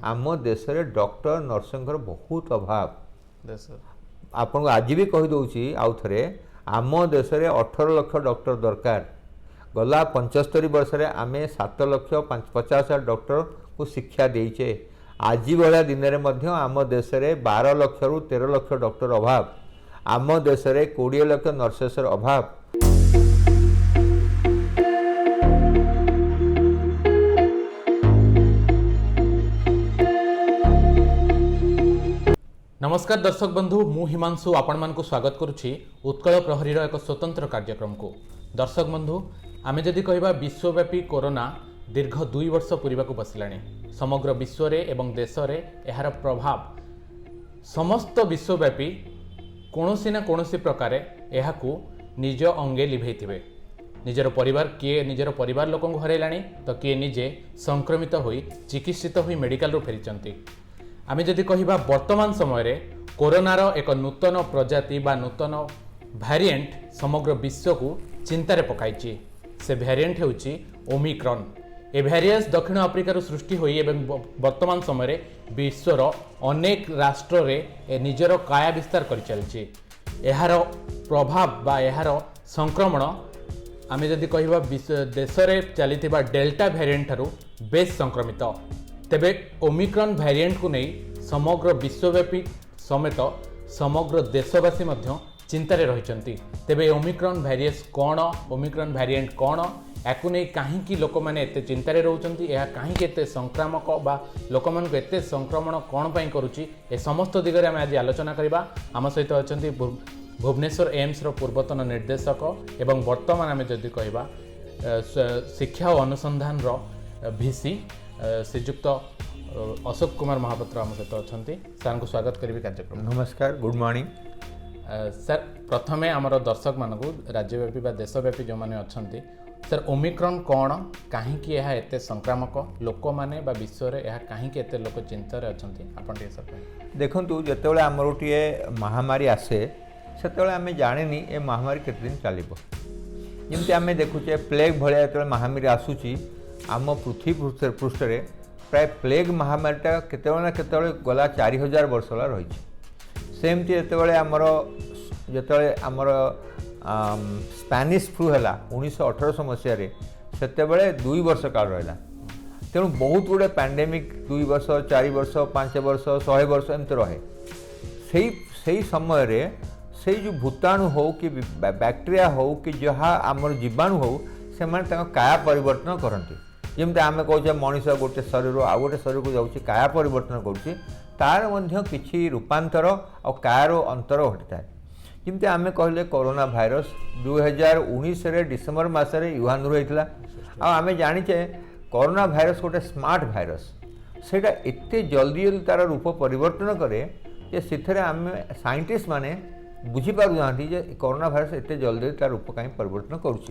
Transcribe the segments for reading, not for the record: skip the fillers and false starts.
आम देश में डॉक्टर नर्संकर बहुत अभाव। देश आपन को आज भी कहीदे आउ थे आम देश में 18 लाख डॉक्टर दरकार। गला 75 वर्ष में आम 7 लाख 50,000 डॉक्टर को शिक्षा देचे। आज भाया दिन में आम देश में 12 लाख रु 13 लाख डॉक्टर अभाव। आम देश में 20 लाख नर्सेसर अभाव। नमस्कार दर्शक बंधु मु हिमांशु आपण मानकु स्वागत करुछि उत्कल प्रहरीर एक स्वतंत्र कार्यक्रम को। दर्शक बंधु आमे जदि कहबा विश्वव्यापी कोरोना दीर्घ 2 वर्ष पूर्वा को बसिलाणी। समग्र विश्व रे एवं देश रे एहार प्रभाव समस्त विश्वव्यापी कोनोसी ना कोनोसी प्रकार एहाकू निज अंगे लिभेइथिबे। निजर परिवार किए निजर परिवार लोकंकु हरैलाणी तो किए निजे संक्रमित होई चिकित्सित होई मेडिकल रु फेरिचंती। आमे जदि कहिबा वर्तमान समय रे कोरोनार एक नूतन प्रजाति बा नूतन भैरिएंट समग्र विश्व को चिंतारे पकाइछि। से भैरिएंट हेउछि ओमिक्रॉन। ए भैरियस दक्षिण आफ्रिकार सृष्टि होई एवं वर्तमान समय रे विश्वर अनेक राष्ट्र रे निजर काया विस्तार करि चलछि। एहार प्रभाव बा एहार संक्रमण आमे जदि कहिबा देश रे चलिथिबा डेल्टा भैरिएंट ठारू बेस संक्रमित। तेबे ओमिक्रॉन भैरिएंट को नहीं समग्र विश्वव्यापी समेत समग्र देशवासी मध्य चिंतारे रहिचंती। तेबे ओमिक्रॉन भैरियस कौन ओमिक्रॉन भैरिएंट कौन याकू नहीं कहीं लोक मैंने एते चिंतारे रहउचंती यह कहीं एते संक्रामक बा लोक मानक एते संक्रमण कौन पई करूची ए समस्त दिगरे आम आज आलोचना करबा। आम सहित अछंती भुवनेश्वर एम्स रो पूर्वतन निर्देशक एवं वर्तमान आम जदि कहबा शिक्षा और अनुसंधान रो भिसी श्रीजुक्त अशोक कुमार महापात्र आम सहित अच्छा सर को स्वागत करी कार्यक्रम। नमस्कार, गुड मॉर्निंग सर। प्रथमे आमर दर्शक मानक राज्यव्यापी बा देशव्यापी जो मैंने अच्छा सर ओमिक्रॉन कौन कहीं यह एते संक्रामक लोक मैंने बा विश्व रे यह कहीं एते लोक चिंतार अच्छा आपन टे सर देखु जितेबाला आमर गोटे महामारी आसे से आम जाने ए महामारी केते दिन चलो। जमी आम देखुचे प्लेग भाया जो महामारी आसूची आम पृथ्वी पृष्ठ में प्राय प्लेग महामारीटा केतेबेले ना केतेबेले गला 4000 वर्ष होला रही। सेमती आमर स्पैनिश फ्लू है 1918 मसीह से 2 वर्ष काल रहा। तेणु बहुत गुड़े पैंडेमिक 2 वर्ष 4 वर्ष 5 वर्ष 100 वर्ष एमती रहे। से समय रे से जो भूताणु हो कि बैक्टेरिया हो कि जहाँ आमर जीवाणु हो से काया परिवर्तन करती। जमी आम कहे मनीष गोटे शरीर आउ गोटे शरीर को जाऊँगी काया परिवर्तन करुँची तार मध्य किछि रूपांतर और कायार अंतर घटी थाए। जमी आम कहले कोरोना भाइरस 2019 रे डिसेम्बर मसरे युहान होता। आम जाचे कोरोना भाइरस गोटे स्मार्ट भाइरस सेटा एते जल्दी जल्दी तार रूप परिवर्तन करे जे से आम साइंटिस्ट माने बुझीपार ना जे कोरोना भाइरस एते जल्दी तार रूप कहीं परिवर्तन करुँच।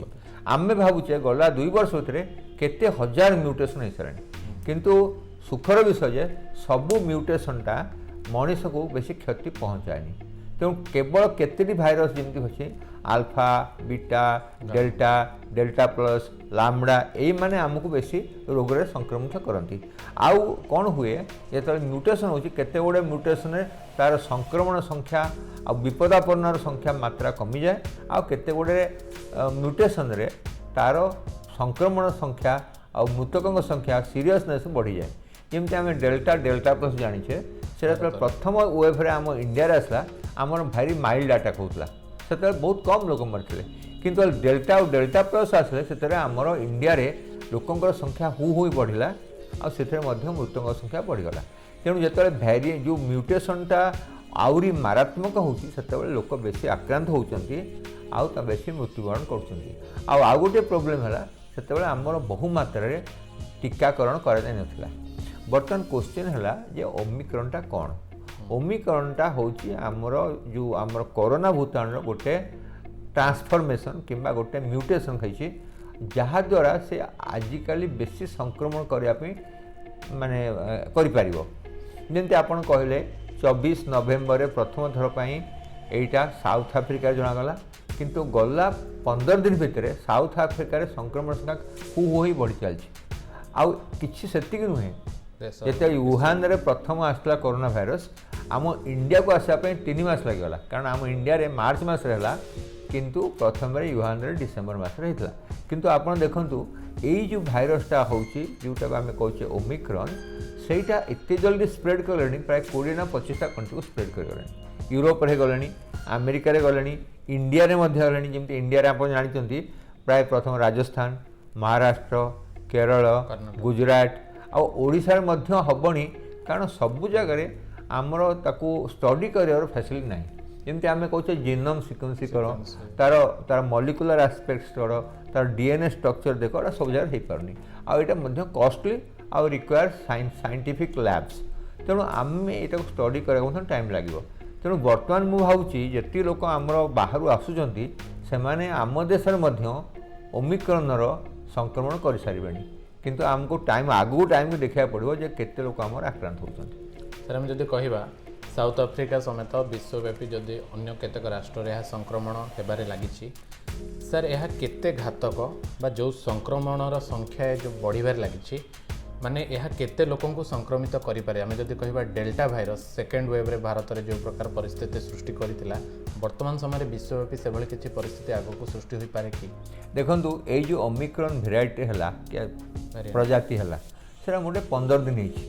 आम भावुचे गला 2 वर्ष भितर केते हजार म्यूटेशन हो सारे किंतु सुखर विषय जे सबू म्यूटेशनटा मनीष को बेसी क्षति पहुँचाएनी। तेणु केवल केतोटी भाइरस जमी अच्छे alpha beta delta delta plus lambda यही माने आमको बेसी रोग रे संक्रमित करती। आउ कौन हुए जो म्यूटेशन होती केते गुड़े म्यूटेशन तार संक्रमण संख्या आ विपदापन्नर संख्या मात्रा कमी जाए। आ केते गुड़े म्यूटेशन रे तार संक्रमण संख्या आ मृतकों संख्या सीरियसनेस बढ़ी जाए। जमी आम डेल्टा डेल्टा प्लस जाचे से प्रथम वेव रे आम इंडिया आसला आमर भारी माइल्ड अटैक होता से बहुत कम लोक मरते किंतु डेल्टा और डेल्टा प्लस आसले से आमर इंडिया रे लोकंर संख्या हु बढ़ला आ से मृतकों संख्या बढ़ीगला। तेणु जो भैरिएंट जो म्यूटेशनटा आउरी मारात्मक होते लोक बेसी आक्रांत होती बेसी मृत्युवरण कर। आउ गोटे प्रोब्लेम है से आमर बहुमात्रा टीकाकरण कराई नाला। बर्तमान क्वेश्चन है जे ओमिक्रॉनटा कौन। ओमिक्रॉनटा होची आमर जो आमर कोरोना भूताणु गोटे ट्रांसफॉर्मेशन किंबा गोटे म्यूटेशन खाई जहाँ द्वारा से आजिकल बेसी संक्रमण करने माने करि जमी आपन कहले 24 नवेम्बर प्रथम थर पर यहीटा साउथ आफ्रिका जनागला किंतु गला 15 दिन भितर साउथ आफ्रिकार संक्रमण संख्या हु बढ़ी चलती। आउ किछि सेतिक नुहे ଦେଶ ଯେତେବେଳେ ୟୁହାନରେ ପ୍ରଥମ ଆସିଥିଲା କରୋନା ଭାଇରସ୍ ଆମ ଇଣ୍ଡିଆକୁ ଆସିବା ପାଇଁ 3 ମାସ ଲାଗିଗଲା, କାରଣ ଆମ ଇଣ୍ଡିଆରେ ମାର୍ଚ୍ଚ ମାସରେ ହେଲା, କିନ୍ତୁ ପ୍ରଥମରେ ୟୁହାନରେ ଡିସେମ୍ବର ମାସରେ ହେଇଥିଲା। କିନ୍ତୁ ଆପଣ ଦେଖନ୍ତୁ ଏଇ ଯେଉଁ ଭାଇରସଟା ହେଉଛି, ଯେଉଁଟାକୁ ଆମେ କହୁଛେ ଓମିକ୍ରନ୍, ସେଇଟା ଏତେ ଜଲ୍ଦି ସ୍ପ୍ରେଡ୍ କଲେଣି, ପ୍ରାୟ 20 ନା 25ଟା କଣ୍ଟ୍ରିକୁ ସ୍ପ୍ରେଡ୍ କରିଗଲେଣି। ୟୁରୋପରେ ଗଲେଣି, ଆମେରିକାରେ ଗଲେଣି, ଇଣ୍ଡିଆରେ ମଧ୍ୟ ଗଲେଣି। ଯେମିତି ଇଣ୍ଡିଆରେ ଆପଣ ଜାଣିଛନ୍ତି ପ୍ରାୟ ପ୍ରଥମ ରାଜସ୍ଥାନ, ମହାରାଷ୍ଟ୍ର, କେରଳ, ଗୁଜରାଟ ଆଉ ଓଡ଼ିଶାରେ ମଧ୍ୟ ହେବଣି, କାରଣ ସବୁ ଜାଗାରେ ଆମର ତାକୁ ଷ୍ଟଡି କରିବାର ଫ୍ୟାସିଲିଟି ନାହିଁ। ଯେମିତି ଆମେ କହୁଛେ ଜିନୋମ୍ ସିକ୍ୱେନ୍ସିଂ କର, ତାର ମଲିକୁଲାର ଆସ୍ପେକ୍ଟସ୍ କର, ତାର DNA ଷ୍ଟ୍ରକ୍ଚର ଦେଖ, ଏଇଟା ସବୁ ଜାଗାରେ ହେଇପାରୁନି। ଆଉ ଏଇଟା ମଧ୍ୟ କଷ୍ଟଲି ଆଉ ରିକ୍ୱାୟାର ସାଇଣ୍ଟିଫିକ୍ ଲ୍ୟାବ୍ସ। ତେଣୁ ଆମେ ଏଇଟାକୁ ଷ୍ଟଡି କରିବାକୁ ମଧ୍ୟ ଟାଇମ୍ ଲାଗିବ। ତେଣୁ ବର୍ତ୍ତମାନ ମୁଁ ଭାବୁଛି ଯେତିକି ଲୋକ ଆମର ବାହାରୁ ଆସୁଛନ୍ତି ସେମାନେ ଆମ ଦେଶରେ ମଧ୍ୟ ଓମିକ୍ରନ୍ର ସଂକ୍ରମଣ କରିସାରିବେଣି, କିନ୍ତୁ ଆମକୁ ଆଗକୁ ଟାଇମ୍କୁ ଦେଖିବାକୁ ପଡ଼ିବ ଯେ କେତେ ଲୋକ ଆମର ଆକ୍ରାନ୍ତ ହେଉଛନ୍ତି। ସାର୍ ଆମେ ଯଦି କହିବା ସାଉଥ ଆଫ୍ରିକା ସମେତ ବିଶ୍ୱବ୍ୟାପୀ ଯଦି ଅନ୍ୟ କେତେକ ରାଷ୍ଟ୍ରରେ ଏହା ସଂକ୍ରମଣ ହେବାରେ ଲାଗିଛି, ସାର୍ ଏହା କେତେ ଘାତକ ବା ଯେଉଁ ସଂକ୍ରମଣର ସଂଖ୍ୟା ଯେଉଁ ବଢ଼ିବାରେ ଲାଗିଛି, ମାନେ ଏହା କେତେ ଲୋକଙ୍କୁ ସଂକ୍ରମିତ କରିପାରେ? ଆମେ ଯଦି କହିବା ଡେଲ୍ଟା ଭାଇରସ୍ ସେକେଣ୍ଡ ୱେଭ୍ରେ ଭାରତରେ ଯେଉଁ ପ୍ରକାର ପରିସ୍ଥିତି ସୃଷ୍ଟି କରିଥିଲା, ବର୍ତ୍ତମାନ ସମୟରେ ବିଶ୍ୱବ୍ୟାପୀ ସେଭଳି କିଛି ପରିସ୍ଥିତି ଆଗକୁ ସୃଷ୍ଟି ହୋଇପାରେ କି? ଦେଖନ୍ତୁ ଏଇ ଯେଉଁ ଓମିକ୍ରନ୍ ଭେରାଇଟି ହେଲା, ପ୍ରଜାତି ହେଲା, ସେଟା ଗୋଟେ 15 ଦିନ ହେଇଛି।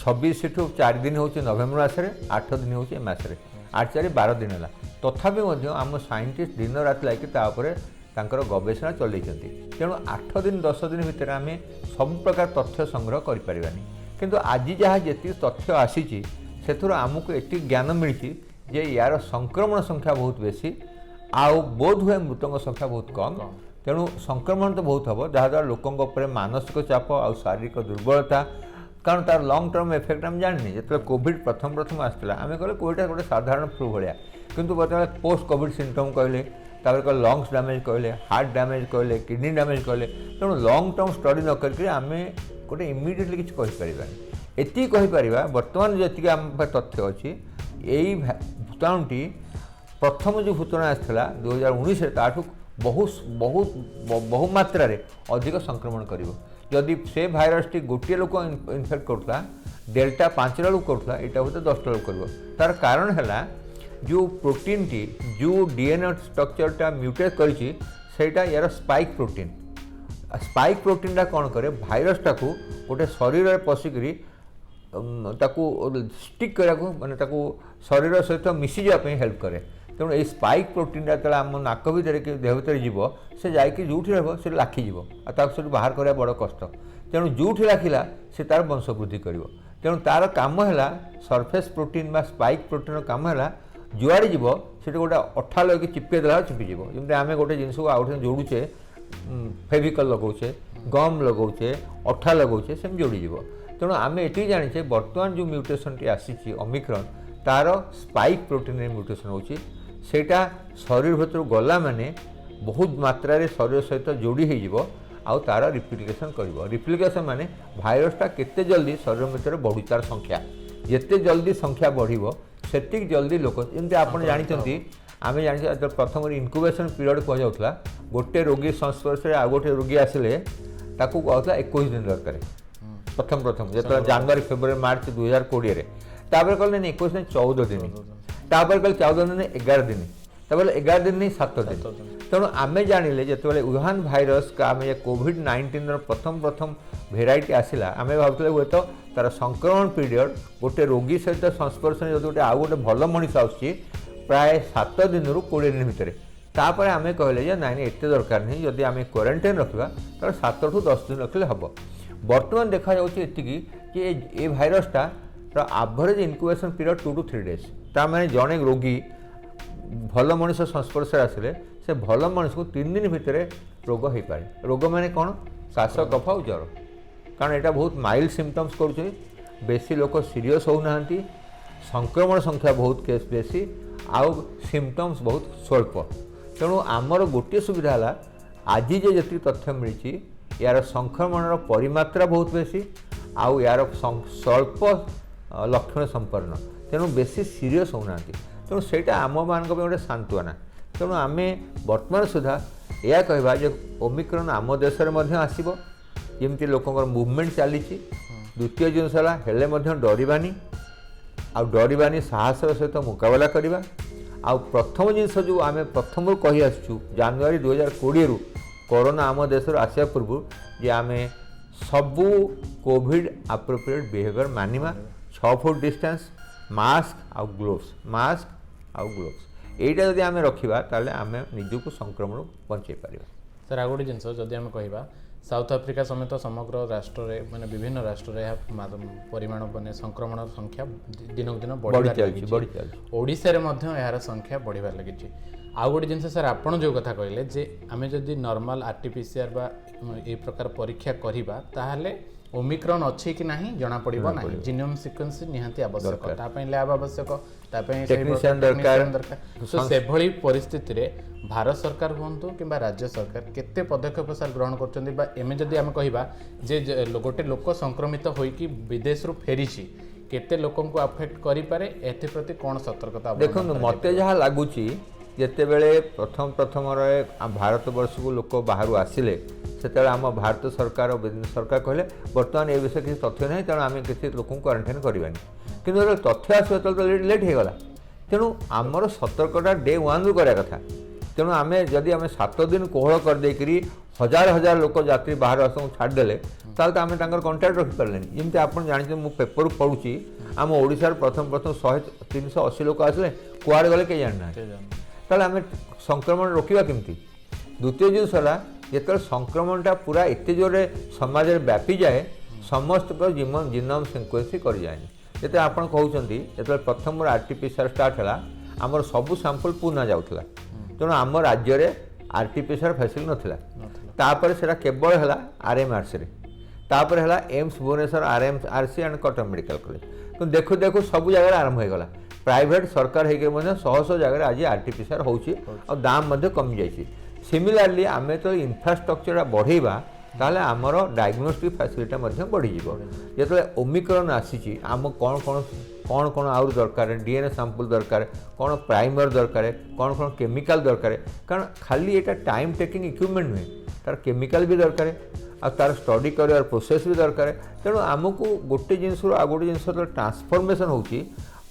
26ଠୁ 4 ଦିନ ହେଉଛି ନଭେମ୍ବର ମାସରେ, 8 ଦିନ ହେଉଛି ଏ ମାସରେ, 8 4 12 ଦିନ ହେଲା। ତଥାପି ମଧ୍ୟ ଆମ ସାଇଣ୍ଟିଷ୍ଟ ଦିନ ରାତି ଲାଗି ତା ଉପରେ ତାଙ୍କର ଗବେଷଣା ଚଲେଇଛନ୍ତି। ତେଣୁ 8 ଦିନ 10 ଦିନ ଭିତରେ ଆମେ ସବୁ ପ୍ରକାର ତଥ୍ୟ ସଂଗ୍ରହ କରିପାରିବାନି, କିନ୍ତୁ ଆଜି ଯାହା ଯେତିକି ତଥ୍ୟ ଆସିଛି ସେଥିରୁ ଆମକୁ ଏତିକି ଜ୍ଞାନ ମିଳିଛି ଯେ ୟାର ସଂକ୍ରମଣ ସଂଖ୍ୟା ବହୁତ ବେଶୀ, ଆଉ ବୋଧହୁଏ ମୃତଙ୍କ ସଂଖ୍ୟା ବହୁତ କମ୍। ତେଣୁ ସଂକ୍ରମଣ ତ ବହୁତ ହେବ, ଯାହାଦ୍ୱାରା ଲୋକଙ୍କ ଉପରେ ମାନସିକ ଚାପ ଆଉ ଶାରୀରିକ ଦୁର୍ବଳତା, କାରଣ ତାର ଲଙ୍ଗ୍ ଟର୍ମ ଏଫେକ୍ଟ ଆମେ ଜାଣିନି। ଯେତେବେଳେ କୋଭିଡ଼ ପ୍ରଥମ ଆସିଥିଲା ଆମେ କହିଲେ କୋଭିଡ଼ଟା ଗୋଟେ ସାଧାରଣ ଫ୍ଲୁ ଭଳିଆ, କିନ୍ତୁ ଯେତେବେଳେ ପୋଷ୍ଟ କୋଭିଡ଼ ସିମ୍ପଟମ୍ କହିଲେ, ତାପରେ କହିଲେ ଲଙ୍ଗସ୍ ଡ୍ୟାମେଜ୍ କହିଲେ, ହାର୍ଟ ଡ୍ୟାମେଜ୍ କହିଲେ, କିଡ଼ନୀ ଡ୍ୟାମେଜ୍ କହିଲେ। ତେଣୁ ଲଙ୍ଗ୍ ଟର୍ମ ଷ୍ଟଡି ନ କରିକି ଆମେ ଗୋଟେ ଇମିଡ଼ିଏଟଲି କିଛି କହିପାରିବାନି। ଏତିକି କହିପାରିବା ବର୍ତ୍ତମାନ ଯେତିକି ଆମ ପାଖରେ ତଥ୍ୟ ଅଛି, ଏଇ ଭୂତାଣୁଟି ପ୍ରଥମ ଯେଉଁ ଭୂତାଣୁ ଆସିଥିଲା 2019ରେ ତାଠୁ ବହୁ ମାତ୍ରାରେ ଅଧିକ ସଂକ୍ରମଣ କରିବ। ଯଦି ସେ ଭାଇରସଟି ଗୋଟିଏ ଲୋକ ଇନଫେକ୍ଟ କରୁଥିଲା, ଡେଲ୍ଟା 5ଟା ଲୋକ କରୁଥିଲା, ଏଇଟା ବୋଧେ 10ଟା ଲୋକ କରିବ। ତାର କାରଣ ହେଲା ଯେଉଁ ପ୍ରୋଟିନ୍ଟି, ଯେଉଁ DNA ଷ୍ଟ୍ରକ୍ଚରଟା ମ୍ୟୁଟେଟ୍ କରିଛି, ସେଇଟା ୟାର ସ୍ପାଇକ୍ ପ୍ରୋଟିନ୍। ସ୍ପାଇକ୍ ପ୍ରୋଟିନ୍ଟା କ'ଣ କରେ, ଭାଇରସଟାକୁ ଗୋଟେ ଶରୀରରେ ପଶିକରି ତାକୁ ଷ୍ଟିକ୍ କରିବାକୁ, ମାନେ ତାକୁ ଶରୀର ସହିତ ମିଶିଯିବା ପାଇଁ ହେଲ୍ପ କରେ। ତେଣୁ ଏଇ ସ୍ପାଇକ୍ ପ୍ରୋଟିନ୍ଟା ଯେତେବେଳେ ଆମ ନାକ ଭିତରେ କି ଦେହ ଭିତରେ ଯିବ, ସେ ଯାଇକି ଯେଉଁଠି ରହିବ ସେଠି ଲାଖିଯିବ, ଆଉ ତାକୁ ସେଠୁ ବାହାର କରିବା ବଡ଼ କଷ୍ଟ। ତେଣୁ ଯେଉଁଠି ଲାଖିଲା ସେ ତା'ର ବଂଶ ବୃଦ୍ଧି କରିବ। ତେଣୁ ତା'ର କାମ ହେଲା, ସର୍ଫେସ୍ ପ୍ରୋଟିନ୍ ବା ସ୍ପାଇକ୍ ପ୍ରୋଟିନ୍ର କାମ ହେଲା ଯୁଆଡ଼େ ଯିବ ସେଠି ଗୋଟେ ଅଠା ଲଗେଇକି ଚିପକେଇ ଦେଲା ଚିପିଯିବ। ଯେମିତି ଆମେ ଗୋଟେ ଜିନିଷକୁ ଆଉ ଗୋଟେ ଯୋଡ଼ୁଛେ, ଫେଭିକଲ୍ ଲଗାଉଛେ, ଗମ୍ ଲଗାଉଛେ, ଅଠା ଲଗାଉଛେ, ସେମିତି ଯୋଡ଼ିଯିବ। ତେଣୁ ଆମେ ଏତିକି ଜାଣିଛେ ବର୍ତ୍ତମାନ ଯେଉଁ ମ୍ୟୁଟେସନ୍ଟି ଆସିଛି ଓମିକ୍ରନ୍, ତା'ର ସ୍ପାଇକ୍ ପ୍ରୋଟିନ୍ରେ ମ୍ୟୁଟେସନ୍ ହେଉଛି। ସେଇଟା ଶରୀର ଭିତରୁ ଗଲା ମାନେ ବହୁତ ମାତ୍ରାରେ ଶରୀର ସହିତ ଯୋଡ଼ି ହେଇଯିବ, ଆଉ ତା'ର ରିପ୍ଲିକେସନ୍ କରିବ। ରିପ୍ଲିକେସନ୍ ମାନେ ଭାଇରସଟା କେତେ ଜଲ୍ଦି ଶରୀର ଭିତରେ ବଢ଼ୁଛି, ତା'ର ସଂଖ୍ୟା ଯେତେ ଜଲ୍ଦି ସଂଖ୍ୟା ବଢ଼ିବ ସେତିକି ଜଲ୍ଦି ଲୋକ, ଯେମିତି ଆପଣ ଜାଣିଛନ୍ତି, ଆମେ ଜାଣିଛେ ଯେତେବେଳେ ପ୍ରଥମରେ ଇନକ୍ୟୁବେସନ୍ ପିରିୟଡ଼ କୁହାଯାଉଥିଲା, ଗୋଟେ ରୋଗୀ ସଂସ୍ପର୍ଶରେ ଆଉ ଗୋଟେ ରୋଗୀ ଆସିଲେ ତାକୁ କୁହାଯାଉଥିଲା 21 ଦିନ ଦରକାର। ପ୍ରଥମ ଯେତେବେଳେ ଜାନୁଆରୀ ଫେବୃଆରୀ ମାର୍ଚ୍ଚ 2020ରେ, ତାପରେ କହିଲେ 21 ଦିନ 14 ଦିନ, ତାପରେ କହିଲେ 14 ଦିନ 11 ଦିନ, ତାପରେ 11 ଦିନ 7 ଦିନ। ତେଣୁ ଆମେ ଜାଣିଲେ ଯେତେବେଳେ ୟୁହାନ ଭାଇରସ୍ ଆମେ କୋଭିଡ଼-19ର ପ୍ରଥମ ଭେରାଇଟି ଆସିଲା, ଆମେ ଭାବୁଥିଲେ ହୁଏତ ତା'ର ସଂକ୍ରମଣ ପିରିୟଡ଼ ଗୋଟେ ରୋଗୀ ସହିତ ସଂସ୍ପର୍ଶରେ ଯଦି ଗୋଟେ ଆଉ ଗୋଟେ ଭଲ ମଣିଷ ଆସୁଛି ପ୍ରାୟ 7 ଦିନରୁ 20 ଦିନ ଭିତରେ। ତାପରେ ଆମେ କହିଲେ ଯେ ନାଇଁ ଏତେ ଦରକାର ନାହିଁ, ଯଦି ଆମେ କ୍ୱାରେଣ୍ଟାଇନ୍ ରଖିବା ତାହେଲେ 7ଠୁ 10 ଦିନ ରଖିଲେ ହେବ। ବର୍ତ୍ତମାନ ଦେଖାଯାଉଛି ଏତିକି ଯେ ଏ ଭାଇରସଟା average incubation period 2 to 3 days। ତାମାନେ ଜଣେ ରୋଗୀ ଭଲ ମଣିଷ ସଂସ୍ପର୍ଶରେ ଆସିଲେ ସେ ଭଲ ମଣିଷକୁ 3 ଦିନ ଭିତରେ ରୋଗ ହେଇପାରେ। ରୋଗ ମାନେ କ'ଣ? କାଶ, କଫ ଆଉ ଜ୍ୱର। କାରଣ ଏଇଟା ବହୁତ ମାଇଲ୍ଡ ସିମ୍ପଟମ୍ସ କରୁଛି, ବେଶୀ ଲୋକ ସିରିୟସ୍ ହେଉନାହାନ୍ତି, ସଂକ୍ରମଣ ସଂଖ୍ୟା ବହୁତ କେସ୍ ବେଶୀ, ଆଉ ସିମ୍ପଟମ୍ସ ବହୁତ ସ୍ୱଳ୍ପ। ତେଣୁ ଆମର ଗୋଟିଏ ସୁବିଧା ହେଲା, ଆଜି ଯେତିକି ତଥ୍ୟ ମିଳିଛି ୟାର ସଂକ୍ରମଣର ପରିମାତ୍ରା ବହୁତ ବେଶୀ, ଆଉ ୟାର ସ୍ୱଳ୍ପ ଲକ୍ଷଣ ସମ୍ପନ୍ନ, ତେଣୁ ବେଶୀ ସିରିୟସ୍ ହେଉନାହାନ୍ତି। ତେଣୁ ସେଇଟା ଆମମାନଙ୍କ ପାଇଁ ଗୋଟେ ସାନ୍ତ୍ୱନା। ତେଣୁ ଆମେ ବର୍ତ୍ତମାନ ସୁଦ୍ଧା ଏହା କହିବା ଯେ ଓମିକ୍ରନ୍ ଆମ ଦେଶରେ ମଧ୍ୟ ଆସିବ, ଯେମିତି ଲୋକଙ୍କର ମୁଭମେଣ୍ଟ ଚାଲିଛି, द्वितीय जिनस हेले डरबानी आ डरबानी साहसर सहित मुकाबला करवा। आ प्रथम जिनस जो आम प्रथम कही आसु जानुरी 2020 रु कोरोना आम देश आसा पूर्व जे आम सबू कोविड अप्रोप्रिएट बिहेवियर मानिबा 6 फुट डिस्टेंस मास्क आउ ग्लोव्स यहीटा जदि आम रखा ताले आम निजक संक्रमण बचे पार। सर आ गोटे जिनस जदि आम कह साउथ आफ्रिका समेत समग्र राष्ट्र माने विभिन्न राष्ट्र परिमाण माने संक्रमण संख्या दिनक दिन बढ़ी ओडिशा रे मध्य यार संख्या बढ़िबार लगी। आउ गोटे जिनस सर आपण जो कथा कहले जे आमे जदि नॉर्मल आरटीपीसीआर बा ए प्रकार परीक्षा करिबा ताहाले ओमिक्रॉन अच्छी कि नहीं जना पड़िबो नहीं। जीनोम सीक्वेंस निहांती आवश्यक तापई लैब आवश्यक तापई टेक्नीशियन दरकार। सो से भली परिस्थिति रे भारत सरकार हुंतु किंबा राज्य सरकार केते पदक्षेप सर ग्रहण करचंदी बा एमे जदि हम कहिबा जे गोटे लोक संक्रमित होई कि विदेश रु फेरिछि केते लोकन को अफेक्ट करि पारे एथि प्रति कोन सतर्कता देखो मते जहा लागुची जेते बेले प्रथम रे भारत वर्ष को लोक बाहर आसिले से आम भारत सरकार सरकार कहले बर्तमान ए विषय किसी तथ्य नहीं तेणु आम किसी लोक क्वारंटाइन करवानी कि तथ्य आस लेट होगा तेणु आमर सतर्कता डे 1 रु करा कथा। तेणु आम जदि आम 7 दिन कोहल करदेकरी हजार लोक यात्री बाहर आस छाड़देले ताल आम कंटाक्ट रखिपारे जमी आप जानते मुझे पेपर पढ़ुची आम ओडिशार प्रथम 100-380 लोक आसले कुआड़े गले कहीं जानना ताल आम संक्रमण रोकवा केमती। द्वितीय जिनस जो संक्रमणटा पूरा एत जोरे समाज में व्यापी जाए समस्त जीनोम सिक्वेन्स कर जाए जो आप कहते जो प्रथम आरटीपीसीआर स्टार्ट है आमर सबू सैंपल पुणे जाऊला तेणु आम राज्य में आरटीपीसीआर फैसिलिटी नाला तापर से केवल है आरएमआरसी तापर है AIIMS Bhubaneswar RMRC and Cuttack medical college तो देखु देखु सब जगह आरंभ होगा प्राइवेट सरकार होकर 100 जगह आज आरटीपीसीआर होची और दाम कमी जाइए। सिमिलारली आम तो इनफ्रास्ट्रक्चर बढ़ेबा ताले आमर डायग्नोस्टिक फैसिलिटी बढ़ी जो ओमिक्रॉन आसी आम कौन कौन कौन कौन आउर दरकार डीएनए सैंपल दरकार कौन प्राइमर दरकार कौन कौन केमिकल दरकार कारण खाली एटा टाइम टेकिंग इक्विपमेंट नुहे तार केमिकल भी दरकार आ तार स्टडी कर प्रोसेस भी दरकार तेणु आमको गोटे जिनस आ गोटे जिनस ट्रांसफॉर्मेशन होची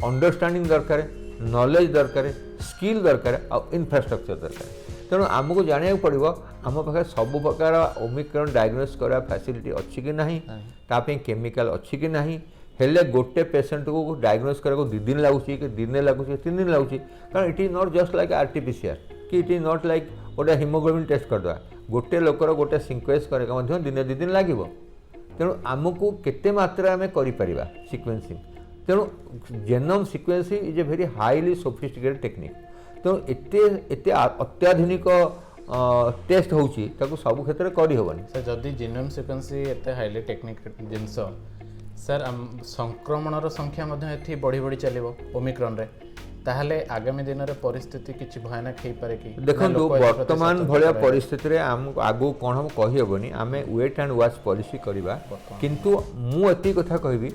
अंडरस्टैंडिंग दरकार नॉलेज दरकार स्किल दरकार आ इन्फ्रास्ट्रक्चर दरकार तेणु आमको जाना पड़ो आम पाखे सब प्रकार ओमिक्रॉन डायग्नोस करा फैसिलिटी अच्छी कि नहीं तापी केमिकल अच्छी कि नहीं हेले गोटे पेसेंट को डायग्नोस करा 2 दिन लगुच कि दिन लगुच 3 दिन लगुच कारण it is not just like RTPCR कि इट इज नॉट लाइक गोटे हिमोग्लोबिन टेस्ट करदे गोटे लोकर गोटे सिक्वेन्स करके दिन 2 दिन लगे तेणु आमको केते मात्रा आम कर सिक्वेन्सिंग तेणु genome sequencing is a very highly sophisticated technique तेणु एत अत्याधुनिक टेस्ट होची ताको सब क्षेत्र में करहबनी। सर जदि जीनोम सिक्वेन्स एत हाईली टेक्निक जिनस सर संक्रमणर संख्या एथि बढ़ी बढ़ी चलो ओमिक्रॉन रे ताहले आगामी दिन में परिस्थिति किसी भयानक हो पारे कि देखो वर्तमान भाया परिस्थिति रे आम आगु कौन हम कहीहबनी आम वेट एंड वाच पॉलिसी करवा किंतु मुझे कथा कहबी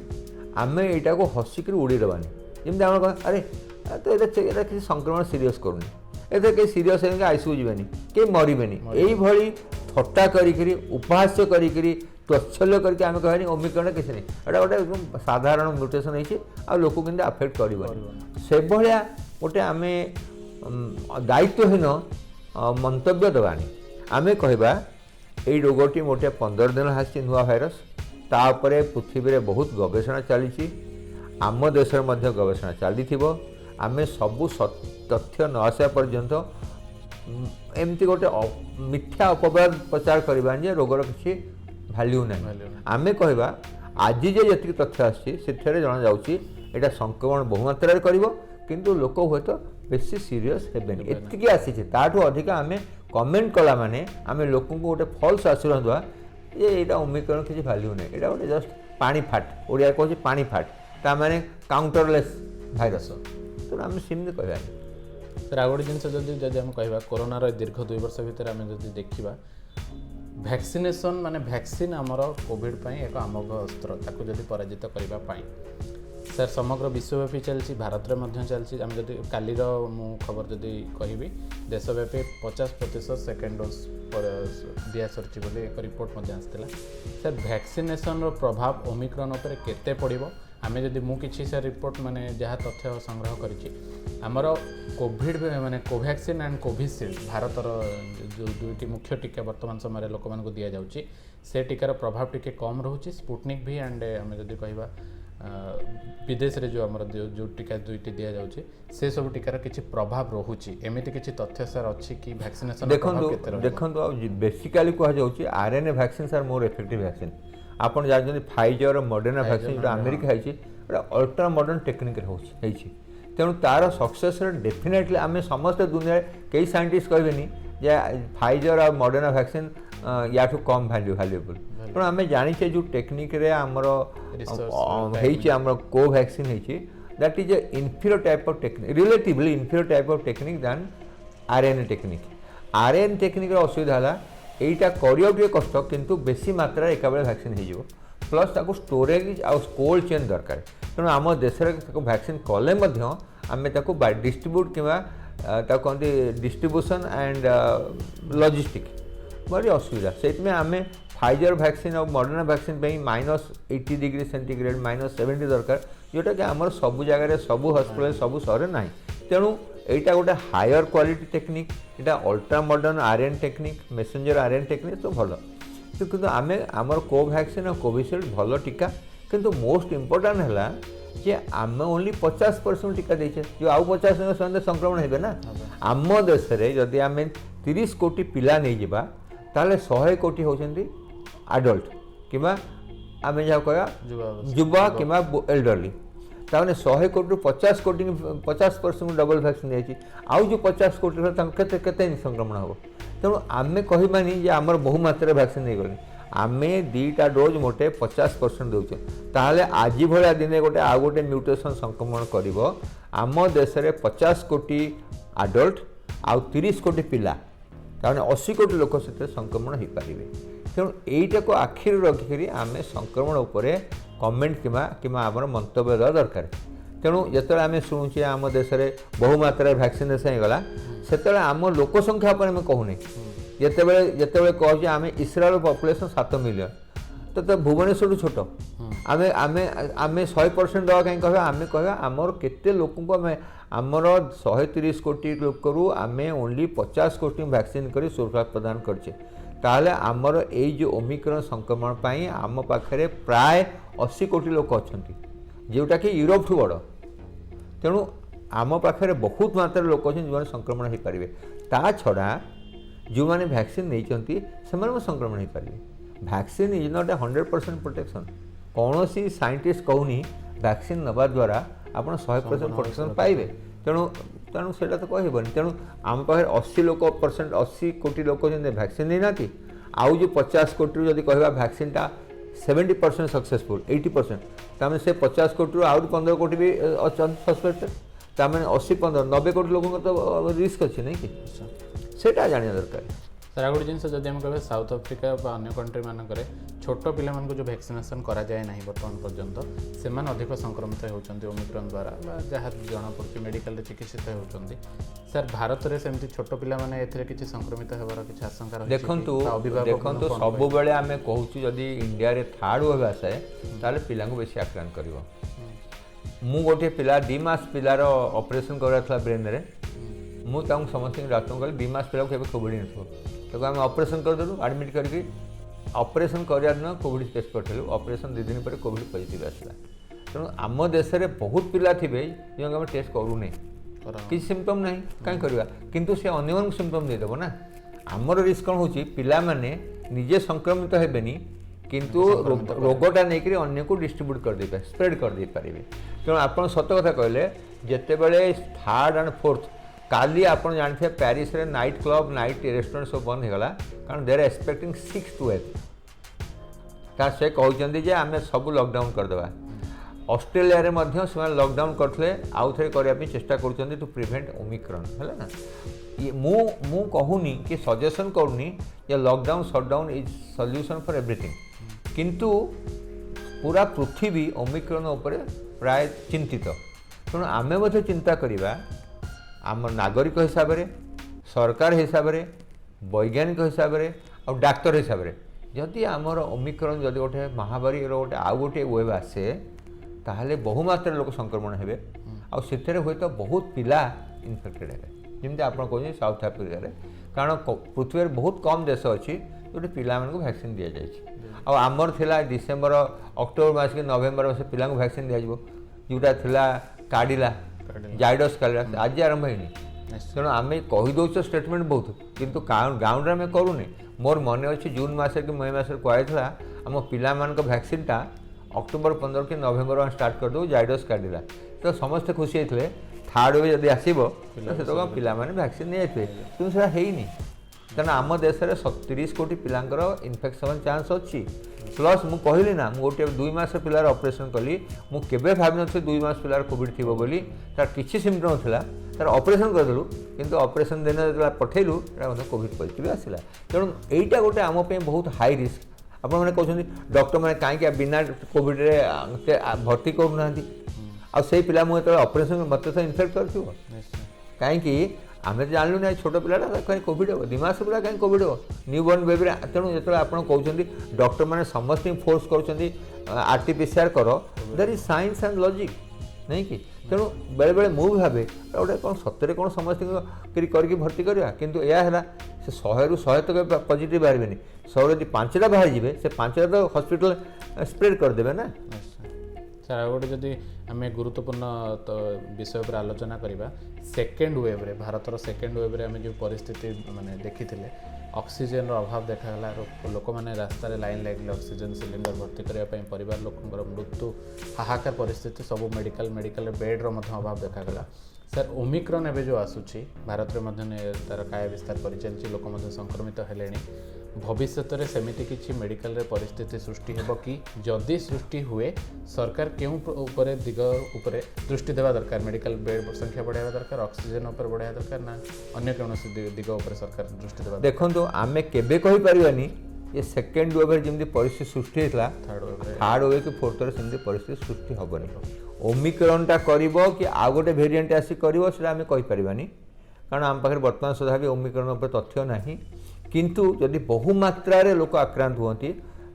आम यहाँ को हसिक उड़ी देवानी जमी आम अरे तो ये किसी संक्रमण सीरीयस करूनी एते कहीं सीरीयस है आईसीयू जीवानी कहीं मरबेनी यही थट्टा करी उपहास्य करी तत्सल्य करके आम कहनी ओमिक्रॉन किसी नहीं एटा गोटे एकदम साधारण म्यूटेशन होती आ लोक कि आफेक्ट कर से भाया गोटे आम दायित्वहीन मंतव्य देवानी आम कहवा यही रोगटी मोटे 15 दिन आसी नुआ भाइरस तापर पृथ्वी में बहुत गवेषणा चली आम देश गवेषणा चली आम सबू तथ्य न आसा पर्यंत एमती गोटे मिथ्या अपवाद प्रचार करवा रोगर किसी भैल्यू ना आम कहवा आज जी तथ्य आसी जना जाऊँगी यहाँ संक्रमण बहुमात्रा किंतु लोक हे तो बेसी सीरीयस हेबेनी एतिकी आसी ताठू अधिक आम कमेंट कला माने आम लोक गोटे फल्स आश्योरेंस देवा ये यहाँ ओमिक्रॉन किसी भैल्यू ना यहाँ गोटे जस्ट पानी फाट ओडिया कहूँ पानी फाट ताने काउंटरलेस भाइरस तो आम सेमती कहवा सर आ गोटे जिनस जदि आम कह कोरोनार दीर्घ 2 वर्ष भितर आम जदि देखा वैक्सीनेशन माने वैक्सीन आमर कोविड पाई एक आमोघ अस्त्र ताको जदि पराजित करबा पाई सर समग्र विश्वव्यापी चलती भारत में चलती आम जब कालीर मु खबर जदि कहि देशव्यापी 50% सेकेंड डोज दिया सरी बोली एक रिपोर्ट आसाला सर वैक्सीनेशन प्रभाव ओमिक्रॉन उपर केते पड़ो आम जदि मुझे सर रिपोर्ट माने जहाँ तथ्य संग्रह करिछि आमर कोविड माने कोवैक्सीन एंड कोविशील्ड भारतर जो दुईटी मुख्य टीका वर्तमान समय लोक मानक दि जाउछि से टीकार प्रभाव टिके कम रोचे स्पुटनिक भी एंड आम जदि कहवा विदेश रे जो आमर जो टीका दुईटी दि जाउछि से सब टीकार किछि प्रभाव रोहुछि एमिति किछि तथ्य सर अछि कि वैक्सीनेशन देखो बेसिकली कह जाउछि RNA vaccine sir more effective vaccine आपण जानते फाइजर मॉडर्ना वैक्सीन जो अमेरिका है अल्ट्रा मॉडर्न टेक्निक होछि तेणु तार सक्सेस डेफिनेटली आम समस्त दुनिया कई साइंटिस्ट कहबेनी जे फाइजर और मॉडर्ना वैक्सीन या कम वैल्यूएबल तेणु आम जाने जो टेक्निक रे आमर आमर Covaxin that is a inferior type of technique relatively inferior type of technique than RNA technique RNA technique असुविधा है यहीटा करिया कष्ट किंतु बेसी मात्रा एक वैक्सीन हो प्लस ताको स्टोरेज आ कोल्ड चेन दरकार तेणु आम देश में वैक्सीन कले आम डिस्ट्रीब्यूट कि कहते डिस्ट्रीब्यूशन एंड लॉजिस्टिक बड़ी असुविधा से आम फाइजर वैक्सीन और मॉडर्ना वैक्सीन -80 डिग्री सेंटीग्रेड -70 दरकार जोटा कि आमर सबू जगह सबू हस्पिटाल सबू सहर ना तेणु यहाँ गोटे हायर क्वालिटी टेक्निक यहाँ ultra modern RNA technique messenger RNA technique तो भल किंतु आम आमर कोवैक्सीन और कोविशील्ड भल टीका किंतु मोस्ट इम्पोर्टाट है जे आम ओनली 50% टीका देचे जो आउ 50% संक्रमण है ना आम देश में जदि आम 30 कोटी पिला नहीं जावा ताले 100 कोटी होचंदी एडल्ट किबा आम जहाँ कह युवा किबा एल्डरली ताने 100 कोटी 50 कोटी 50% डबल वैक्सीन दिखाई आउ जो 50 कोटी केते संक्रमण हम तेणु आम कहबानी जे आमर बहु मात्रा वैक्सीन नहीं गले आम 2टा डोज मोटे 50% दौचे ताहले आज भाया दिन गोटे आउ गोटे म्यूटेशन संक्रमण कर आम देश में 50 कोटी एडल्ट आउ 30 कोटी पिला ताने 80 कोटी लोक से संक्रमण हो पारे तेणु यहीटा को आखिर रखिक आम संक्रमण उपर कमेंट कि आमर मंतव्य देवा दरकार तेणु जिते आम शुणुचे आम देश में बहुमात्रा वैक्सीनेसन होगा से आम लोक संख्या पर आम कहूनी जिते कहे आम इस्राएल पॉपुलेशन 7 मिलियन तो भुवनेश्वर छोट आम आम आम 100% दवा कहीं कह आम कह आमर केते लोक आमर 130 कोटी लोक आम ओनली 50 कोटी वैक्सीन कर सुरक्षा प्रदान करछे ताहले आमर ये जो ओमिक्रॉन संक्रमण पाई आम पाखे प्राय 80 कोटी लोक अच्छा जोटा कि यूरोप ठू बड़ तेणु आम पाखे बहुत मात्रा लोक अच्छे जो संक्रमण हो पारे ता छड़ा जो मैंने वैक्सीन नहीं से संक्रमण हो पारे vaccine is not a 100% protection कौन सी साइंटिस्ट कहूनी वैक्सीन नवा द्वारा आप 100% प्रोटेक्शन पाइबे तेणु तेणु से तो कहबनी तेणु आम पाखे 80 कोटी लोक वैक्सीन नहीं ना आउ जो 50 कोटी जब कह वैक्सीनटा 70% सक्सेसफुल 80% तमें से 50 कोटी आउट 15 कोटी भी अच्छा सस्पेक्टेड तमें 80-90 कोटी लोगों तो रिस्क अच्छे नहीं कि सेटा जानिया दरकार सर आ गोटे जिन जब आम कह साउथ आफ्रिका अन्य कंट्री मानक छोट पिला जो वैक्सीनेशन करा जाए ना बर्तमान पर्यंत से अधिक संक्रमित होती ओमिक्रॉन द्वारा जहाँ जना पड़ी मेडिकल चिकित्सित होती सर भारत में सेमती छोट पिला माने एथिरे किछि संक्रमित होबार किछि आशंका रही देखंतु सब बेले आमे कहूछु जदि इंडिया रे थर्ड वेव आसे ताले पिला को बेसी आक्रांत करिवो मु गोटे पिला 2 मास पिलार ऑपरेशन कराथला ब्रेन रे मु ताऊ समस्त डॉक्टर कहली 2 मास पिला को केबे कोविड नथो तो आम ऑपरेशन कर देलु एडमिट करके ऑपरेशन करिया दिन कोविड टेस्ट करथलु ऑपरेशन 2 दिन पर कोविड पॉजिटिव आसला तेणु आम देश में बहुत पिला थिबे जो आम टेस्ट करू नहीं कि सिम्पटम नहीं कहीं करवा किंतु से अन्य सिम्पटम देदेव ना आमर रिस्क कौन हो पिला माने निजे संक्रमित हेबेनी किंतु रोगटा नहीं अन्य को डिस्ट्रीब्यूट कर दे स्प्रेड कर दे पारे तेणु आप सत कथा कहले जिते बड़े 3rd and 4th काली आप जानते पेरिस रे नाइट क्लब नाइट रेस्टोरेंट सब बंद होगा कारण they are expecting 6th wave से कहते आम सब लॉकडाउन करदे ऑस्ट्रेलिया रे मध्य से लॉकडाउन करते आउ थे करने चेष्टा कर टू प्रिवेंट ओमिक्रॉन है ना ये मु कहूनी कि सजेशन करूनी ये lockdown shutdown is solution for everything किंतु पूरा पृथ्वी ओमिक्रॉन उपर प्राय चिंतित। तेणु आमे मध्य चिंता करिबा आम नागरिक हिसाब रे, सरकार हिसाब रे, वैज्ञानिक हिसाब रे और डाक्तर हिसाब रे जदि आमर ओमिक्रॉन जदि गोटे महामारी गोटे आउ गोटे वेव आसे ताहले बहुमात्रा लोक संक्रमण हेबे आ सेथरे होय तो बहुत पिला इन्फेक्टेड हेबे जेमति आपण कहै साउथ अफ्रीका रे कारण पृथ्वी रे बहुत कम देश अछि जोटे पिला मानको वैक्सीन दिया जाय छी आ आमर थिला डिसेंबर अक्टोबर मास के नवेम्बर मास पिला को वैक्सीन दिया जिवो जोटा थिला काडिला जाइडस काडिला आज आरंभ हैनी तेणु आम कहीदे स्टेटमेंट बहुत किंतु ग्राउंड आम करूनी मोर मन अच्छी जून मस कि मई मस कहला आम पिला वैक्सीन टा अक्टोबर 15 कि नवेम्बर में स्टार्ट करदे जाइडस काडिला तो समस्ते खुशी होते थर्ड वेव जब आसो तो पिला वैक्सीन नहीं जाते किंतु से हैनी तेना आम देश में 30 कोटी पिलांकर इन्फेक्शन चांस अच्छी प्लस मु कहली ना मु गोटे 2 मास पिलार ऑपरेशन कली मु केबे भाबी नथि 2 मास पिलार कोविड थी बोली तार किसी सिम्पटम थिला तार ऑपरेशन करदेलु किंतु ऑपरेशन दिन जो पठेलु कोविड पॉजिटिव आसला तेणु यहीटा गोटे आम बहुत हाई रिस्क आपण मैंने कहते डॉक्टर मैंने कहीं बिना कोविड रे भर्ती करूना आ से पिला मुझे ऑपरेशन मत तो इनफेक्ट कर कहीं आम जानलु ना छोट पिलाटा कहीं कोविड हे 2 मास पिला कहीं कोविड हो न्यूबॉर्न बेबी तेणु जो आप कहते डॉक्टर मैंने समस्त फोर्स कर आरटीपीसीआर कर there is science and logic नहीं कि तेणु बेले बेले मु भावे गोटे कौन सतरे कौन समस्त करके भर्ती करवा किंतु यह से 100 ରୁ 100 तक पॉजिटिव बाहर 100 यदि 5टा बाहर जाए से 5टा तो हॉस्पिटल स्प्रेड करदे ना सर गोटे जदि आम गुरुत्वपूर्ण तो विषय पर आलोचना करवा सेकेंड वेव रे भारतर सेकेंड वेव रे आम जो परिस्थिति माने देखी ऑक्सीजन अभाव देखागला लोक मैंने रास्तार लाइन लगे ऑक्सीजन सिलिंडर भर्ती करने परिवार लोकर मृत्यु हाहाकार परिस्थिति सब मेडिकल बेड्र अभाव देखागला सर ओमिक्रॉन एवं जो आसूची भारत में तार काय विस्तार कर चलती लोक संक्रमित हेले भविष्य में सेमती किसी मेडिकल परिस्थिति सृष्टि हेब कि जदि सृष्टि हुए सरकार क्यों दिग उपर दृष्टि देवा दरकार मेडिकल बेड संख्या बढ़ावा दरकार ऑक्सीजन उपर बढ़ावा दरकार ना अन्य कौन दिग उपर सरकार दृष्टि देवा देखो आम केबे कहि परिबानी ये सेकेंड वेव जमी परिस्थिति सृष्टि होता थर्ड वेव कि फोर्थ वे सेमती परिस्थिति सृष्टि हेनी ओमिक्रॉनटा करिवो कि आ गोटे वेरिएंट आसी करिवो सेटा आमे कहि परिबानी कारण आम पाखे वर्तमान सुधा भी ओमिक्रॉन उपर तथ्य नाही किंतु जदि बहुमात्रा रे लोक आक्रांत होती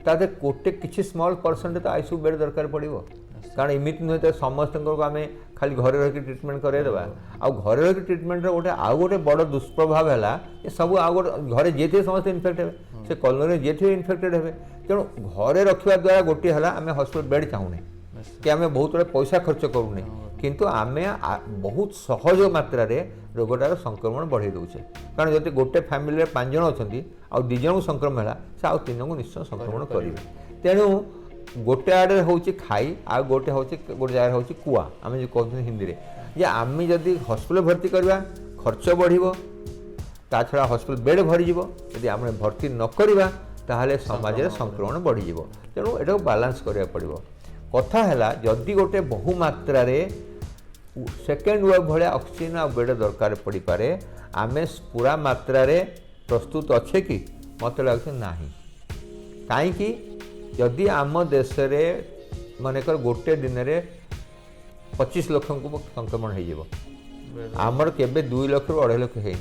तादे कोटे किछि स्मॉल परसेंट तो आईसीयू बेड दरकार पड़ो कारण इमित नुहे तो समस्त आम खाली घरे रही ट्रिटमेंट करदेवा घरे रही ट्रिटमेंट गोटे आउ गोटे बड़ दुष्प्रभाव है ये सब आउ गोटे घरे जी थे समस्त इनफेक्ट हे से कॉलोनी जी थे इनफेक्टेड हे तेणु घरे रखा द्वारा गोटे है आम हॉस्पिटल बेड चाहूने कि आम बहुत गुड़ा पैसा खर्च करूने किंतु आम बहुत सहज मात्रा रे रोगटार संक्रमण बढ़े दूचे कारण जब गोटे फैमिली 5 जन अच्छा आउ 2 जन संक्रमण है से आउ 3 को निश्चय संक्रमण करेंगे तेणु गोटे आड़े हूँ खाई आ गोटे हूँ गोटे जगह हूँ कुआ आम जो कहते हिंदी में जे आम जदि हॉस्पिटल भर्ती करवा खर्च बढ़ो ता छड़ा हॉस्पिटल बेड भरीज यदि आम भर्ती न करवा ताहले समाज में संक्रमण बढ़ीज तेणु एटा बालांस करा पड़ो कथा है जदि गोटे बहुमात्रा सेकेंड वेव भाया ऑक्सीजन आ बेड दरकार पड़ पारे आम पूरा मात्रा रे प्रस्तुत अच्छे कि मत लगे ना कहीं जदि आम देश मानकर गोटे दिन में 25 लाख को संक्रमण हो आमर केबे 2 लाख रू 2.5 लाख है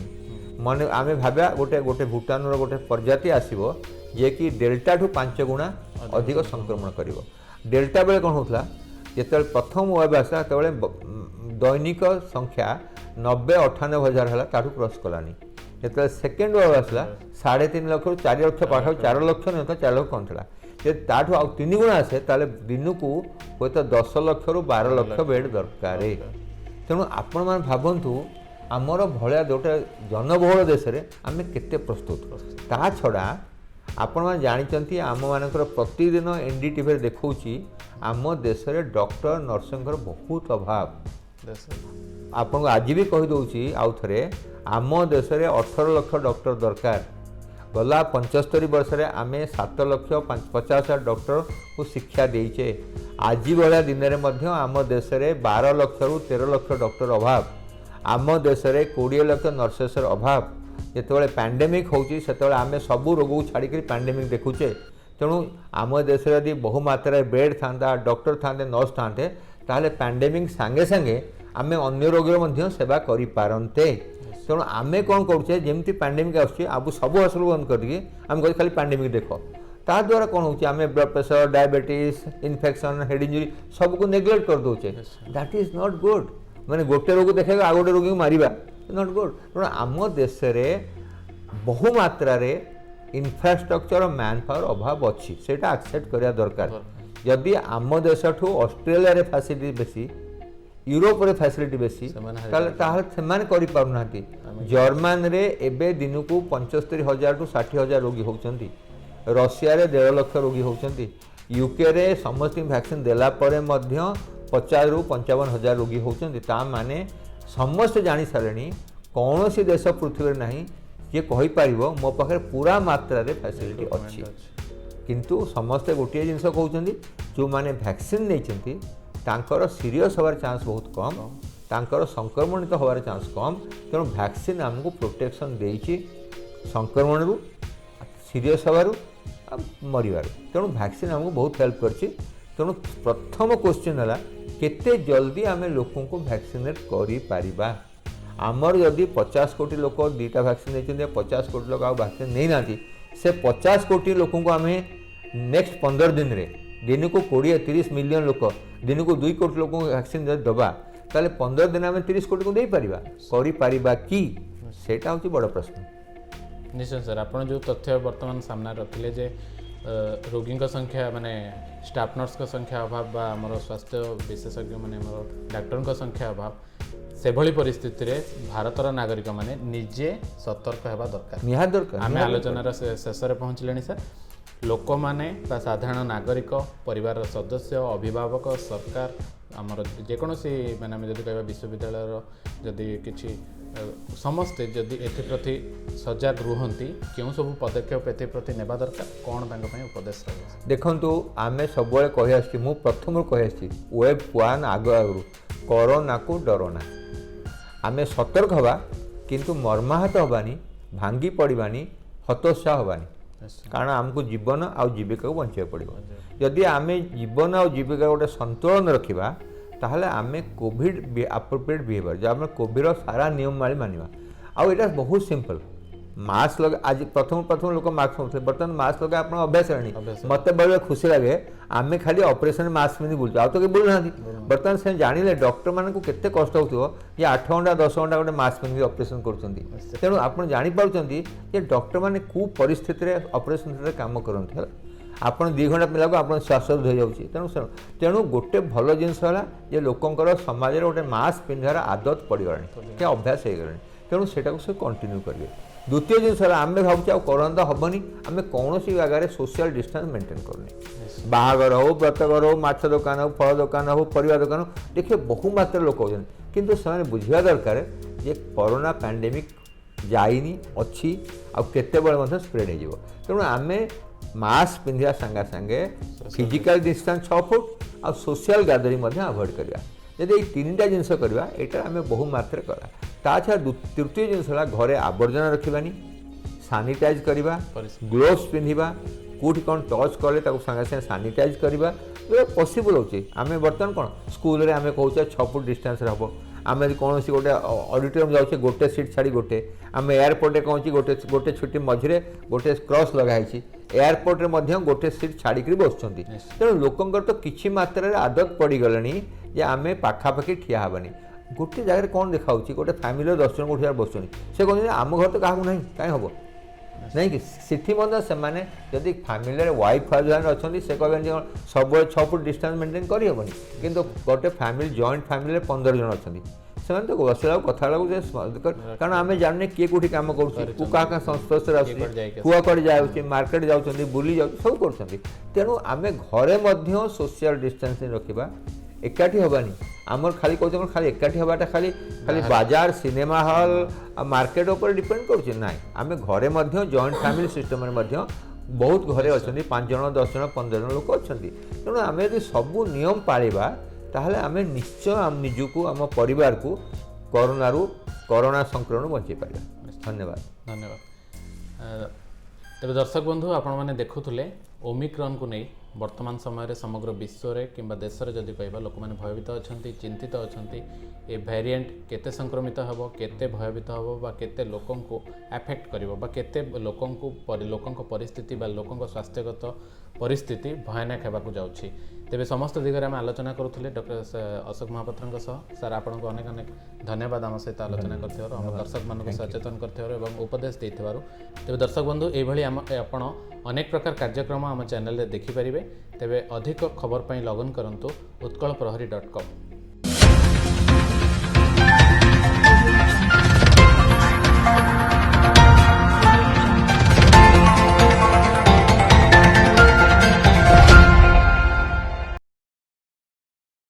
मन आम भावा गोटे गोटे भूटान गोटे प्रजाति आसो जे कि डेल्टा ठू 5 गुणा अधिक संक्रमण कर डेल्टा बेले कौन होता जिते प्रथम वेव आसा तो दैनिक संख्या 90-98 हजार है ताठू क्रॉस कलानी जो सेकेंड वेव आसला 3.5 लाख रू 4 लाख पाख 4 लाख नहीं था 4 लाख कौन था ताठू आउ 3 गुणा आसे ताले दिन को हूँ तो 10 लाख रू 12 लाख बेड दरकार तेणु आपण मैंने भावतु आमर भाया गोटे जनबहुल देश में आम केते प्रस्तुत ता छड़ा आपण मैंने जानते आम मानकर प्रतिदिन एनडीटीवी देखा आम देश में डॉक्टर नर्संकर बहुत अभाव आपको आज भी कहीदे आउ थे आम देश में 18 लाख डॉक्टर दरकार गला 75 वर्ष में आम 7,50,000 डॉक्टर को शिक्षा देचे आज भाया दिन में आम देश में 12 लाख रू 13 लाख डॉक्टर अभाव आम देश में 20 लाख नर्सेसर अभाव जिते पैंडेमिक होते आम सबू रोग को छाड़ी पैंडेमिक देखुचे तेणु आम देश यदि बहुमात्रा बेड था डॉक्टर था नर्स था ताहले पैंडेमिक सांगे सांगे आमे अन्य रोगीर मध्य सेवा करि पारन्ते तेणु आमे कौन करुचे जेमती पैंडेमिक आसुचे आबु सब हॉस्पिटल बंद करके आम कहि खाली पैंडेमिक देख ता द्वारा कौन होचे आमे blood pressure diabetes infection head injury सब को नेग्लेक्ट कर दोचे दैट इज नॉट गुड माने गोटे रोग देखेगा आ गोटे रोगी को मारिबा नॉट गुड तेणु आम देश रे बहु मात्रा रे इंफ्रास्ट्रक्चर मैन पावर अभाव अच्छी सेटा एक्सेप्ट करिया दरकार जदि आम देश ठू ऑस्ट्रेलिया रे फैसिलिटी बेसी यूरोप रे फैसिलिटी बेसी ताहले सेमाने करि पारुनांती जर्मन रे एबे दिन को 75,000 टू 60,000 रोगी होउचंती रशिया रे 1.5 लाख रोगी होउचंती यूके रे समस्त वैक्सीन देला परे मध्य 50 रु 55,000 रोगी होउचंती ता माने समस्त जानि सारेनी कौनसी देश पृथ्वी नहीं ये कहि पारिबो मो पाखे पूरा मात्रा रे फैसिलिटी अच्छी किंतु समस्ते गोटे जिनस कहउचंती जो माने वैक्सीन नैचंती तांकर सीरियस होवार चांस बहुत कम तांकर संक्रमणित होवार चांस कम तेणु वैक्सीन आमको प्रोटेक्शन देइछि संक्रमण रु सीरियस होवारु मरिवार तेणु वैक्सीन आमको बहुत हेल्प करछि तेणु प्रथम क्वेश्चन है केते जल्दी आमे लोकों को वैक्सीनेट करि पारिबा आमर जदि 50 कोटी लोक 2टा वैक्सीन नैचंती 50 कोटी लोक आ वैक्सीन नै नाती से 50 कोटी लोकों को आमे नेक्स्ट 15 दिन रे दिन को 20-30 मिलियन लोक दिन को 2 कोटी लोक वैक्सीन दबा ताले 15 दिन आमे 30 कोटी को दे पारिबा करि पारिबा कि सेटा होची बड़ प्रश्न निश्चय सर आपण जो तथ्य वर्तमान सामने रखिले जे रोगी संख्या माने स्टाफ नर्स का संख्या अभाव बा आमर स्वास्थ्य विशेषज्ञ माने आमर डाक्टर का संख्या अभाव से भली परिस्थिति रे भारतर नागरिक माने निजे सतर्क हेबा दरकार निहात दरकार आमे आलोचनार शेष रे पहुँचले सर लोक माने बा साधारण नागरिक परिवार सदस्य अभिभावक सरकार आमर जेकोसी माने आमे जदि कहबा विश्वविद्यालय जदि किछि समस्ते जदि एप्रति सजग रुहंती क्यों सब पदक्षेप एप्रति नेबा दरकार कौन तांको पय उपदेश रहबो देखंतु आमे सबले कहि आछि मु प्रथम कहि आछि वेब 1 आगु कोरोना को डरोना आमे सतर्क हवा किंतु मर्माहत हबानी भांगी पड़बानी हतोत्साह हबानी कारण आमको जीवन आ जीविका को बंचा पड़ो जदि आमे जीवन आ जीविका गोटे संतुलन रखिबा ताहले आमे कोविड अप्रोप्रिएट बिहेवियर जो आम कोविड सारा नियम माली मानिबा आउ एटा बहुत सिंपल मास्क लगे आज प्रथम लोक मास्क होते बर्तमान मास्क लगे आप अभ्यास है मत बेले खुशी लगे आमे खाली ऑपरेशन मास्क पिंधि बुलु आ तो के बुलु ना बर्तमान से जानिले डॉक्टर मान को केते कष्ट होतो ये 8 घंटा 10 घंटा गोटे मास्क पिंधि ऑपरेशन करछंती तेणु आपण जानि पाउछंती जे डॉक्टर माने को परिस्थिति रे ऑपरेशन रे काम करनथि आपण 2 घंटा पिला को आपण श्वास धोई जाउची तेणु गोटे भल जिनस होला जे लोकंकर समाज रे गोटे मास्क पिंधार आदत पड़ी गलानी के अभ्यास हे गलानी तेणु सेटा को से कंटिन्यू करिवे द्वितीय जिनस आम भावुचे कोरोना हेनी आम कौन जगह सोशल डिस्टेंस मेंटेन करनी बाहागर हो व्रतघर हो माछ दुकान हो फल दुकान हो परिवा दुकान हो देखिए बहु मात्रा लोक होती किंतु से बुझा दरकार जे कोरोना पैंडेमिक जाइनी अच्छी आते स्प्रेड हो तेणु आम मास्क पिंधा सांगे सांगे फिजिकल डिस्टेंस 6 फुट आ सोशल गैदरिंग अवॉइड करवा जदि ये 3टा जिनस करवा यहाँ आम बहु मात्रा करा ता छाड़ा तृतीय जिनस घरे आवर्जना रखानी सानिटाइज करवा ग्लोव्स पिंधा कौटी कौन टच कले सागे सागे सानिटाइज करवा जो पॉसिबल होचे आम बर्तमान कौन स्कूल रे आम कहूचे 6 फुट डिस्टेंस हम आम कौन गोटे ऑडिटोरियम जाऊे गोटे सीट छाड़ी गोटे आम एयरपोर्ट में कहूँ गोटे गोटे छुट्टी मझे गोटे क्रॉस लगाई एयरपोर्ट में गोटे सीट छाड़ी बस तेणु लोकंर तो किसी मात्रा आदत पड़गलानी जे आम पाखापाखि ठिया हेबानी गोटे जगह कौन देखा गोटे फैमिली 10 जन उठा बस से कहते आम घर तो क्या ना कहीं हम नहीं कि सिटी से जदि फैमिली वाइफ हजबैंड अच्छा से कहे सब 6 फुट डिस्टेंस मेंटेन करहबनी किंतु गोटे फैमिली जॉइंट फैमिली 15 जन अच्छा से बसला कथा कारण आम जाने किए कौटी कम कर संस्पर्श कुआ कड़े जाए मार्केट जाऊँच बुली जा सब कर तेणु आम घरे सोशल डिस्टेंसिंग रखा एकाठी हबानी आमर खाली कहते खाली एकाठी हवाटा खाली खाली बाजार सिनेमा हॉल मार्केट ऊपर डिपेंड करुचे ना आम घरे जॉइंट फैमिली सिस्टम बहुत घरे अच्छा 5 जन 10 जन 15 जन लोक अच्छा तेणु आम यदि सबू नियम पालिबा ताहले आम निश्चय आम निजको आम परिवार को कोरोना संक्रमण बचे पारिबा धन्यवाद धन्यवाद तेरे दर्शक बंधु आपण मैंने देखुले ओमिक्रॉन को नहीं वर्तमान समय समग्र विश्व में कि देश में जदि कह लोक मैंने भयभीत अच्छा चिंतित अच्छा ये वेरिएंट केते संक्रमित हम केते भयभीत हम केते लोकों को एफेक्ट करिवो केते लोकों परिस्थिति लोकों स्वास्थ्यगत परिस्थिति भयानक होगा जाऊँगी तेरे समस्त दिगरे आम आलोचना करुले डॉक्टर अशोक महापात्र सर आपको अनेक अनेक धन्यवाद आम सहित आलोचना कर आम दर्शक मानक सचेतन कर उपदेश देथिबारु तेरे दर्शक बंधु ये आपण अनेक प्रकार कार्यक्रम आम चैनल देखिपारे तेरे अधिक खबर पर लगइन करंतु utkalprahari.com।